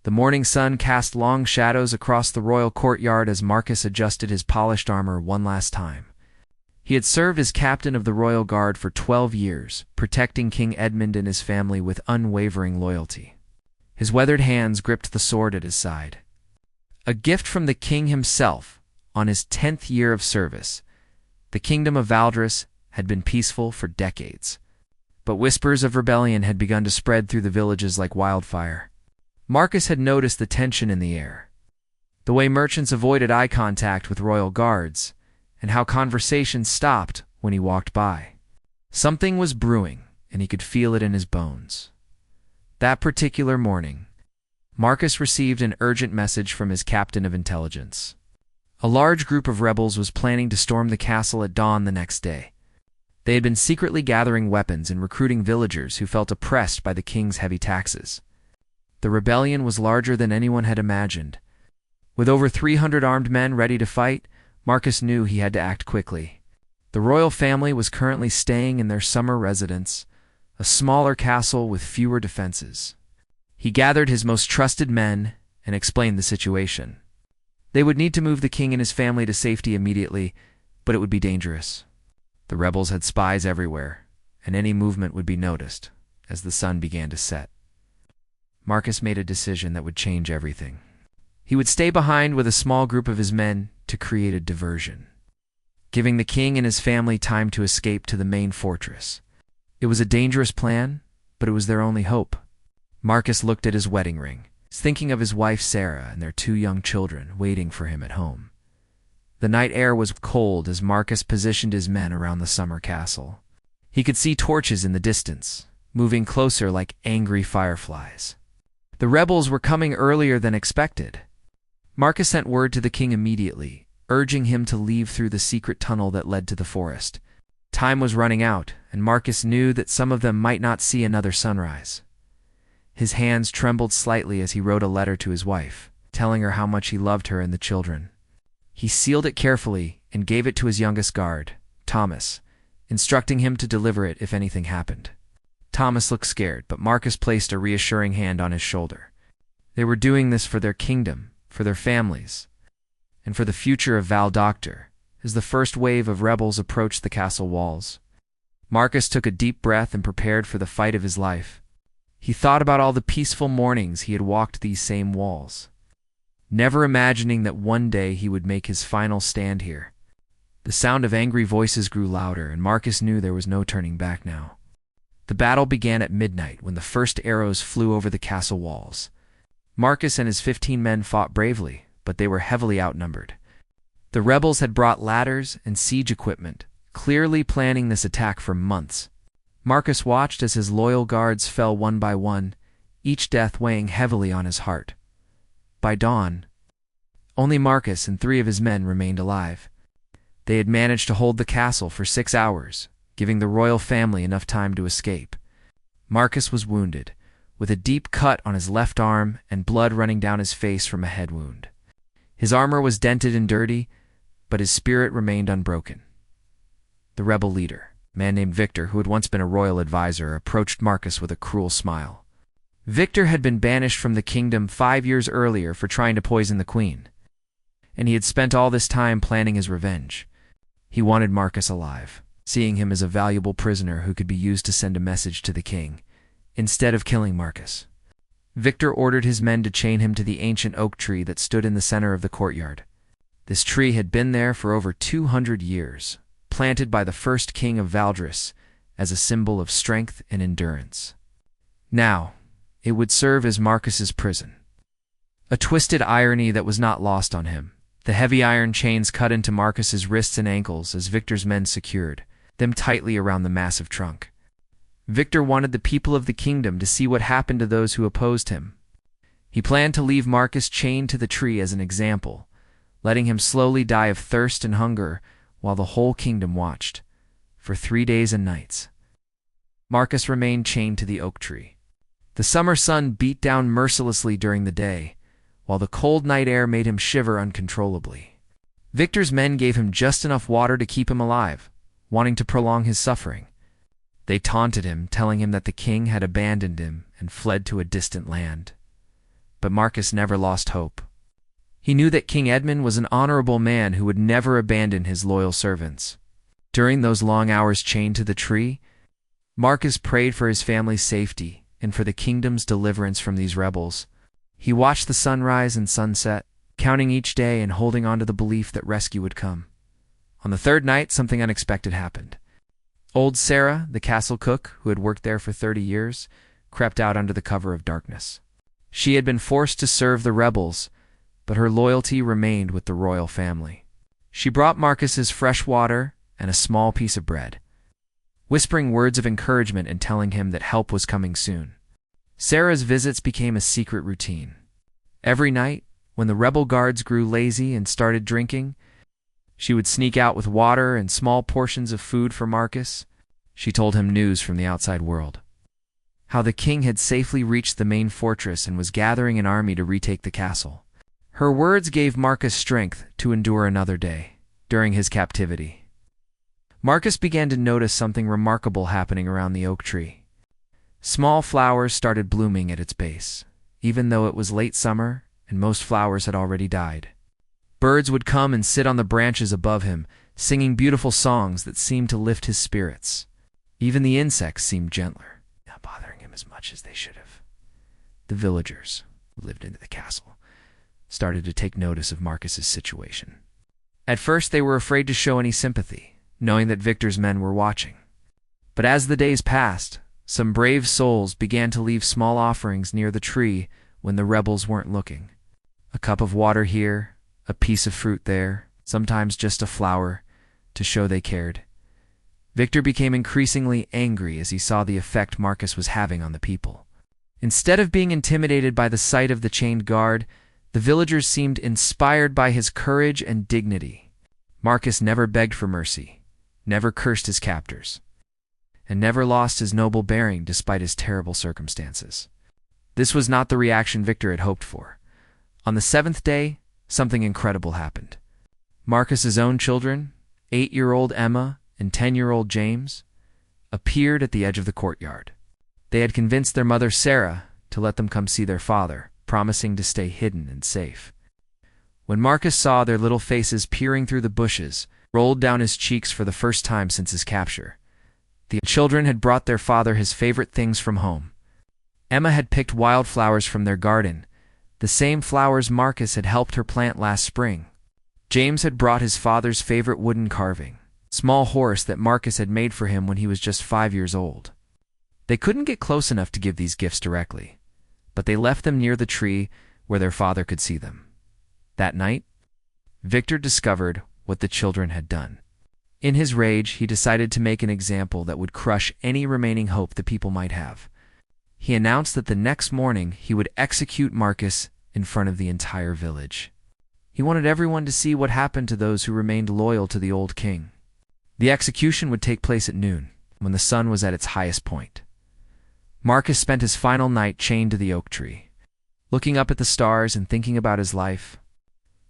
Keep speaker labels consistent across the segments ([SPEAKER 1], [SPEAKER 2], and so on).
[SPEAKER 1] The morning sun cast long shadows across the royal courtyard as Marcus adjusted his polished armor one last time. He had served as captain of the royal guard for 12 years, protecting King Edmund and his family with unwavering loyalty. His weathered hands gripped the sword at his side. A gift from the king himself on his 10th year of service. The kingdom of Valdris had been peaceful for decades, but whispers of rebellion had begun to spread through the villages like wildfire. Marcus had noticed the tension in the air, the way merchants avoided eye contact with royal guards, and how conversations stopped when he walked by. Something was brewing, and he could feel it in his bones. That particular morning, Marcus received an urgent message from his captain of intelligence. A large group of rebels was planning to storm the castle at dawn the next day. They had been secretly gathering weapons and recruiting villagers who felt oppressed by the king's heavy taxes. The rebellion was larger than anyone had imagined. With over 300 armed men ready to fight, Marcus knew he had to act quickly. The royal family was currently staying in their summer residence, a smaller castle with fewer defenses. He gathered his most trusted men and explained the situation. They would need to move the king and his family to safety immediately, but it would be dangerous. The rebels had spies everywhere, and any movement would be noticed as the sun began to set. Marcus made a decision that would change everything. He would stay behind with a small group of his men to create a diversion, giving the king and his family time to escape to the main fortress. It was a dangerous plan, but it was their only hope. Marcus looked at his wedding ring, thinking of his wife Sarah and their 2 young children waiting for him at home. The night air was cold as Marcus positioned his men around the summer castle. He could see torches in the distance, moving closer like angry fireflies. The rebels were coming earlier than expected. Marcus sent word to the king immediately, urging him to leave through the secret tunnel that led to the forest. Time was running out, and Marcus knew that some of them might not see another sunrise. His hands trembled slightly as he wrote a letter to his wife, telling her how much he loved her and the children. He sealed it carefully and gave it to his youngest guard, Thomas, instructing him to deliver it if anything happened. Thomas looked scared, but Marcus placed a reassuring hand on his shoulder. They were doing this for their kingdom, for their families, and for the future of Val Doctor, as the first wave of rebels approached the castle walls. Marcus took a deep breath and prepared for the fight of his life. He thought about all the peaceful mornings he had walked these same walls, never imagining that one day he would make his final stand here. The sound of angry voices grew louder, and Marcus knew there was no turning back now. The battle began at midnight when the first arrows flew over the castle walls. Marcus and his 15 men fought bravely, but they were heavily outnumbered. The rebels had brought ladders and siege equipment, clearly planning this attack for months. Marcus watched as his loyal guards fell one by one, each death weighing heavily on his heart. By dawn, only Marcus and 3 of his men remained alive. They had managed to hold the castle for 6 hours, giving the royal family enough time to escape. Marcus was wounded, with a deep cut on his left arm and blood running down his face from a head wound. His armor was dented and dirty, but his spirit remained unbroken. The rebel leader, a man named Victor, who had once been a royal advisor, approached Marcus with a cruel smile. Victor had been banished from the kingdom 5 years earlier for trying to poison the queen, and he had spent all this time planning his revenge. He wanted Marcus alive, seeing him as a valuable prisoner who could be used to send a message to the king, instead of killing Marcus. Victor ordered his men to chain him to the ancient oak tree that stood in the center of the courtyard. This tree had been there for over 200 years, planted by the first king of Valdris as a symbol of strength and endurance. Now, it would serve as Marcus's prison. A twisted irony that was not lost on him. The heavy iron chains cut into Marcus's wrists and ankles as Victor's men secured them tightly around the massive trunk. Victor wanted the people of the kingdom to see what happened to those who opposed him. He planned to leave Marcus chained to the tree as an example, letting him slowly die of thirst and hunger while the whole kingdom watched. For 3 days and nights, Marcus remained chained to the oak tree. The summer sun beat down mercilessly during the day, while the cold night air made him shiver uncontrollably. Victor's men gave him just enough water to keep him alive, wanting to prolong his suffering. They taunted him, telling him that the king had abandoned him and fled to a distant land. But Marcus never lost hope. He knew that King Edmund was an honorable man who would never abandon his loyal servants. During those long hours chained to the tree, Marcus prayed for his family's safety and for the kingdom's deliverance from these rebels. He watched the sunrise and sunset, counting each day and holding on to the belief that rescue would come. On the third night, something unexpected happened. Old Sarah, the castle cook, who had worked there for 30 years, crept out under the cover of darkness. She had been forced to serve the rebels, but her loyalty remained with the royal family. She brought Marcus's fresh water and a small piece of bread, whispering words of encouragement and telling him that help was coming soon. Sarah's visits became a secret routine. Every night, when the rebel guards grew lazy and started drinking, she would sneak out with water and small portions of food for Marcus. She told him news from the outside world. How the king had safely reached the main fortress and was gathering an army to retake the castle. Her words gave Marcus strength to endure another day. During his captivity, Marcus began to notice something remarkable happening around the oak tree. Small flowers started blooming at its base, even though it was late summer and most flowers had already died. Birds would come and sit on the branches above him, singing beautiful songs that seemed to lift his spirits. Even the insects seemed gentler, not bothering him as much as they should have. The villagers who lived in the castle started to take notice of Marcus's situation. At first, they were afraid to show any sympathy, knowing that Victor's men were watching. But as the days passed, some brave souls began to leave small offerings near the tree when the rebels weren't looking. A cup of water here, a piece of fruit there, sometimes just a flower, to show they cared. Victor became increasingly angry as he saw the effect Marcus was having on the people. Instead of being intimidated by the sight of the chained guard, the villagers seemed inspired by his courage and dignity. Marcus never begged for mercy, never cursed his captors, and never lost his noble bearing despite his terrible circumstances. This was not the reaction Victor had hoped for. On the seventh day, something incredible happened. Marcus's own children, 8-year-old Emma and 10-year-old James, appeared at the edge of the courtyard. They had convinced their mother Sarah to let them come see their father, promising to stay hidden and safe. When Marcus saw their little faces peering through the bushes, rolled down his cheeks for the first time since his capture. The children had brought their father his favorite things from home. Emma had picked wildflowers from their garden, the same flowers Marcus had helped her plant last spring. James had brought his father's favorite wooden carving, a small horse that Marcus had made for him when he was just 5 years old. They couldn't get close enough to give these gifts directly, but they left them near the tree where their father could see them. That night, Victor discovered what the children had done. In his rage, he decided to make an example that would crush any remaining hope the people might have. He announced that the next morning he would execute Marcus in front of the entire village. He wanted everyone to see what happened to those who remained loyal to the old king. The execution would take place at noon, when the sun was at its highest point. Marcus spent his final night chained to the oak tree, looking up at the stars and thinking about his life.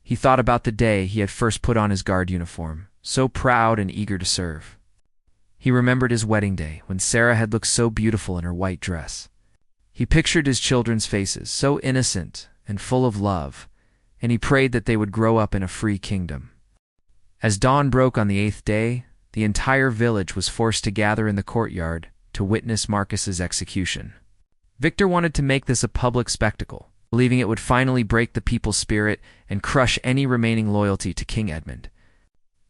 [SPEAKER 1] He thought about the day he had first put on his guard uniform, so proud and eager to serve. He remembered his wedding day, when Sarah had looked so beautiful in her white dress. He pictured his children's faces, so innocent and full of love, and he prayed that they would grow up in a free kingdom. As dawn broke on the 8th day, the entire village was forced to gather in the courtyard to witness Marcus's execution. Victor wanted to make this a public spectacle, believing it would finally break the people's spirit and crush any remaining loyalty to King Edmund.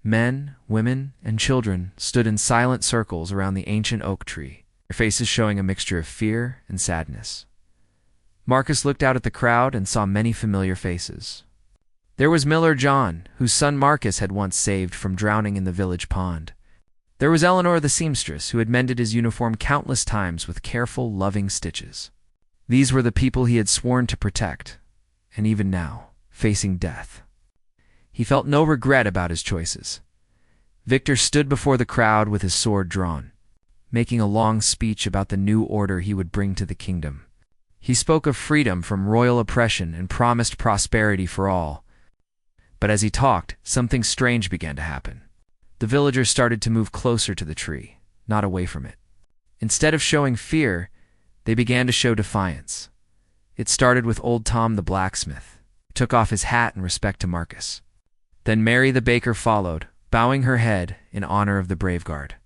[SPEAKER 1] Men, women, and children stood in silent circles around the ancient oak tree, their faces showing a mixture of fear and sadness. Marcus looked out at the crowd and saw many familiar faces. There was Miller John, whose son Marcus had once saved from drowning in the village pond. There was Eleanor the seamstress, who had mended his uniform countless times with careful, loving stitches. These were the people he had sworn to protect, and even now, facing death, he felt no regret about his choices. Victor stood before the crowd with his sword drawn, making a long speech about the new order he would bring to the kingdom. He spoke of freedom from royal oppression and promised prosperity for all. But as he talked, something strange began to happen. The villagers started to move closer to the tree, not away from it. Instead of showing fear, they began to show defiance. It started with old Tom the blacksmith, who took off his hat in respect to Marcus. Then Mary the baker followed, bowing her head in honor of the brave guard.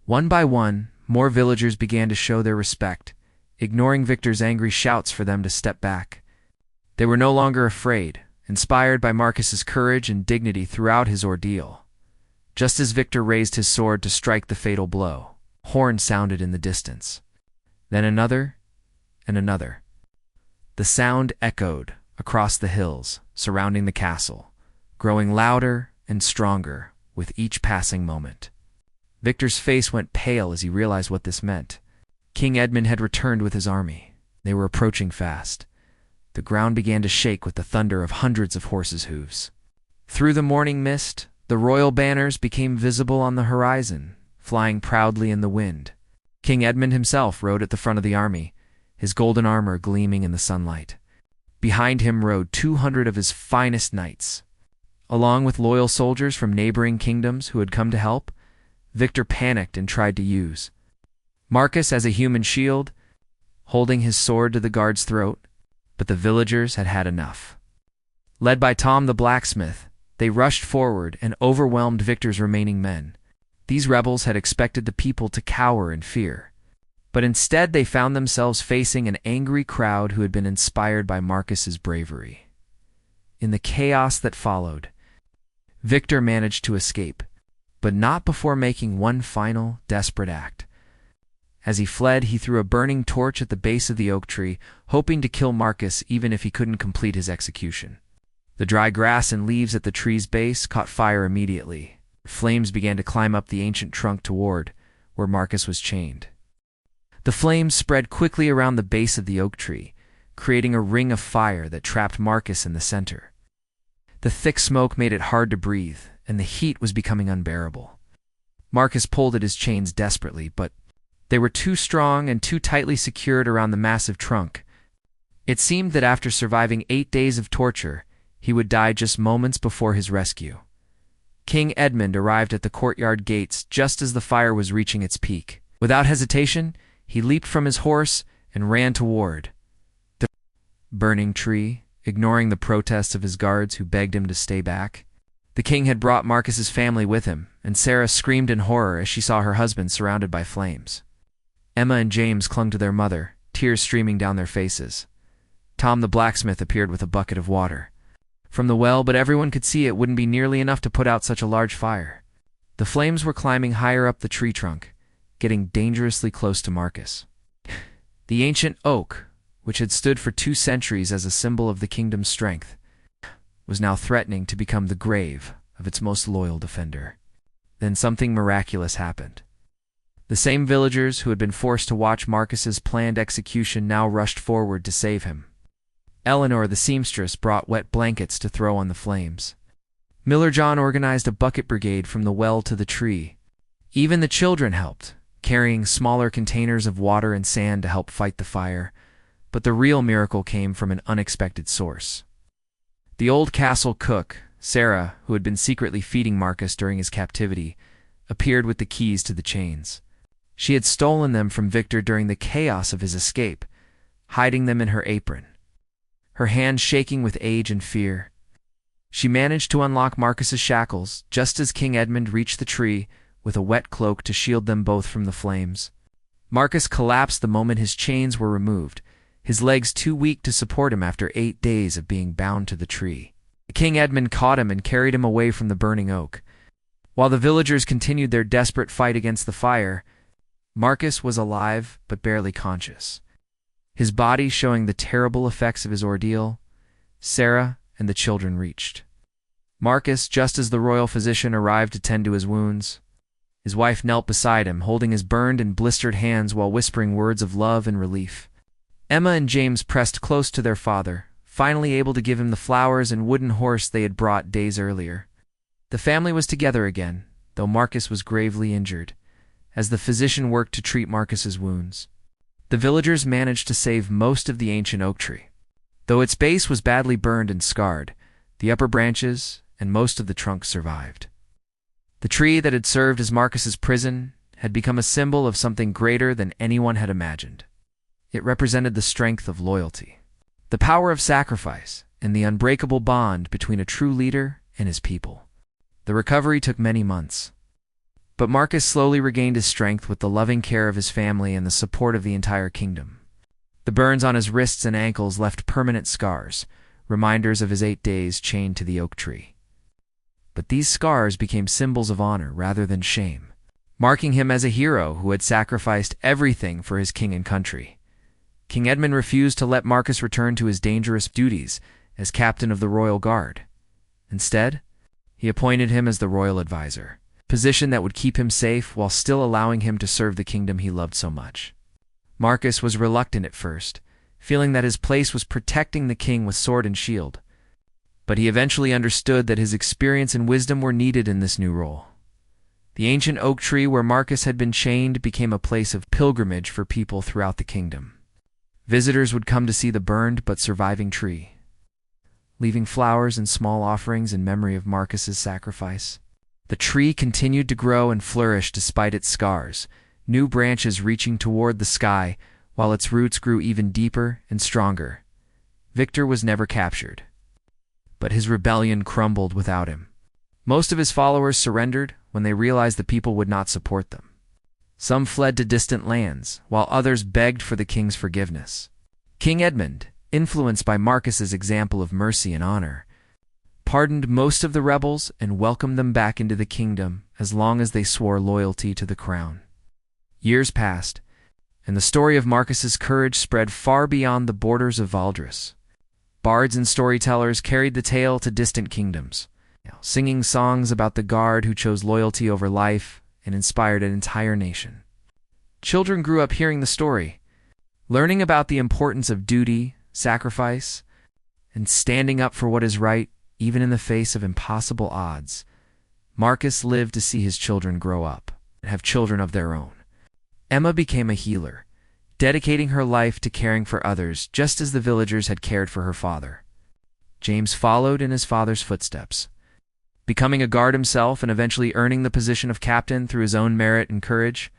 [SPEAKER 1] One by one, more villagers began to show their respect, ignoring Victor's angry shouts for them to step back. They were no longer afraid, inspired by Marcus's courage and dignity throughout his ordeal. Just as Victor raised his sword to strike the fatal blow, horns sounded in the distance. Then another, and another. The sound echoed across the hills surrounding the castle, growing louder and stronger with each passing moment. Victor's face went pale as he realized what this meant. King Edmund had returned with his army. They were approaching fast. The ground began to shake with the thunder of hundreds of horses' hooves. Through the morning mist, the royal banners became visible on the horizon, flying proudly in the wind. King Edmund himself rode at the front of the army, his golden armor gleaming in the sunlight. Behind him rode 200 of his finest knights. Along with loyal soldiers from neighboring kingdoms who had come to help, Victor panicked and tried to use Marcus as a human shield, holding his sword to the guard's throat, but the villagers had had enough. Led by Tom the blacksmith, they rushed forward and overwhelmed Victor's remaining men. These rebels had expected the people to cower in fear, but instead they found themselves facing an angry crowd who had been inspired by Marcus's bravery. In the chaos that followed, Victor managed to escape, but not before making one final, desperate act. As he fled, he threw a burning torch at the base of the oak tree, hoping to kill Marcus even if he couldn't complete his execution. The dry grass and leaves at the tree's base caught fire immediately. Flames began to climb up the ancient trunk toward where Marcus was chained. The flames spread quickly around the base of the oak tree, creating a ring of fire that trapped Marcus in the center. The thick smoke made it hard to breathe, and the heat was becoming unbearable. Marcus pulled at his chains desperately, but they were too strong and too tightly secured around the massive trunk. It seemed that after surviving 8 days of torture, he would die just moments before his rescue. King Edmund arrived at the courtyard gates just as the fire was reaching its peak. Without hesitation, he leaped from his horse and ran toward the burning tree, ignoring the protests of his guards who begged him to stay back. The king had brought Marcus's family with him, and Sarah screamed in horror as she saw her husband surrounded by flames. Emma and James clung to their mother, tears streaming down their faces. Tom the blacksmith appeared with a bucket of water from the well, but everyone could see it wouldn't be nearly enough to put out such a large fire. The flames were climbing higher up the tree trunk, getting dangerously close to Marcus. The ancient oak, which had stood for 2 centuries as a symbol of the kingdom's strength, was now threatening to become the grave of its most loyal defender. Then something miraculous happened. The same villagers who had been forced to watch Marcus's planned execution now rushed forward to save him. Eleanor the seamstress brought wet blankets to throw on the flames. Miller John organized a bucket brigade from the well to the tree. Even the children helped, carrying smaller containers of water and sand to help fight the fire. But the real miracle came from an unexpected source. The old castle cook, Sarah, who had been secretly feeding Marcus during his captivity, appeared with the keys to the chains. She had stolen them from Victor during the chaos of his escape, hiding them in her apron. Her hands shaking with age and fear, she managed to unlock Marcus's shackles just as King Edmund reached the tree with a wet cloak to shield them both from the flames. Marcus collapsed the moment his chains were removed, his legs too weak to support him after 8 days of being bound to the tree. King Edmund caught him and carried him away from the burning oak. While the villagers continued their desperate fight against the fire, Marcus was alive but barely conscious. His body showing the terrible effects of his ordeal, Sarah and the children reached Marcus just as the royal physician arrived to tend to his wounds. His wife knelt beside him, holding his burned and blistered hands while whispering words of love and relief. Emma and James pressed close to their father, finally able to give him the flowers and wooden horse they had brought days earlier. The family was together again, though Marcus was gravely injured, as the physician worked to treat Marcus's wounds. The villagers managed to save most of the ancient oak tree. Though its base was badly burned and scarred, the upper branches and most of the trunk survived. The tree that had served as Marcus's prison had become a symbol of something greater than anyone had imagined. It represented the strength of loyalty, the power of sacrifice, and the unbreakable bond between a true leader and his people. The recovery took many months. But Marcus slowly regained his strength with the loving care of his family and the support of the entire kingdom. The burns on his wrists and ankles left permanent scars, reminders of his 8 days chained to the oak tree. But these scars became symbols of honor rather than shame, marking him as a hero who had sacrificed everything for his king and country. King Edmund refused to let Marcus return to his dangerous duties as captain of the royal guard. Instead, he appointed him as the royal advisor, a position that would keep him safe while still allowing him to serve the kingdom he loved so much. Marcus was reluctant at first, feeling that his place was protecting the king with sword and shield. But he eventually understood that his experience and wisdom were needed in this new role. The ancient oak tree where Marcus had been chained became a place of pilgrimage for people throughout the kingdom. Visitors would come to see the burned but surviving tree, leaving flowers and small offerings in memory of Marcus's sacrifice. The tree continued to grow and flourish despite its scars, new branches reaching toward the sky, while its roots grew even deeper and stronger. Victor was never captured, but his rebellion crumbled without him. Most of his followers surrendered when they realized the people would not support them. Some fled to distant lands, while others begged for the king's forgiveness. King Edmund, influenced by Marcus's example of mercy and honor, pardoned most of the rebels and welcomed them back into the kingdom as long as they swore loyalty to the crown. Years passed, and the story of Marcus's courage spread far beyond the borders of Valdres. Bards and storytellers carried the tale to distant kingdoms, singing songs about the guard who chose loyalty over life and inspired an entire nation. Children grew up hearing the story, learning about the importance of duty, sacrifice, and standing up for what is right, even in the face of impossible odds. Marcus lived to see his children grow up and have children of their own. Emma became a healer, dedicating her life to caring for others just as the villagers had cared for her father. James followed in his father's footsteps, becoming a guard himself and eventually earning the position of captain through his own merit and courage.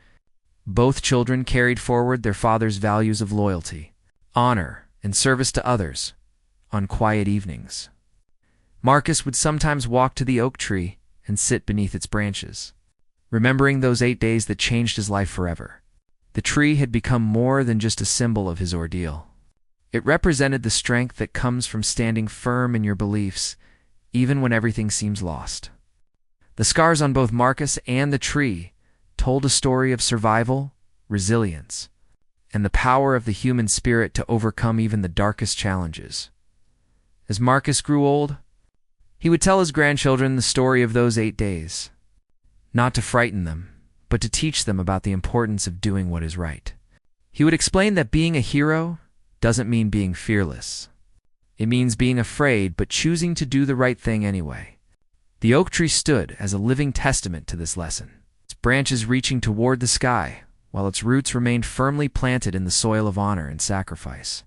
[SPEAKER 1] Both children carried forward their father's values of loyalty, honor, and service to others on quiet evenings. Marcus would sometimes walk to the oak tree and sit beneath its branches, remembering those 8 days that changed his life forever. The tree had become more than just a symbol of his ordeal. It represented the strength that comes from standing firm in your beliefs, even when everything seems lost. The scars on both Marcus and the tree told a story of survival, resilience, and the power of the human spirit to overcome even the darkest challenges. As Marcus grew old, he would tell his grandchildren the story of those 8 days, not to frighten them, but to teach them about the importance of doing what is right. He would explain that being a hero doesn't mean being fearless. It means being afraid but choosing to do the right thing anyway. The oak tree stood as a living testament to this lesson, its branches reaching toward the sky, while its roots remained firmly planted in the soil of honor and sacrifice.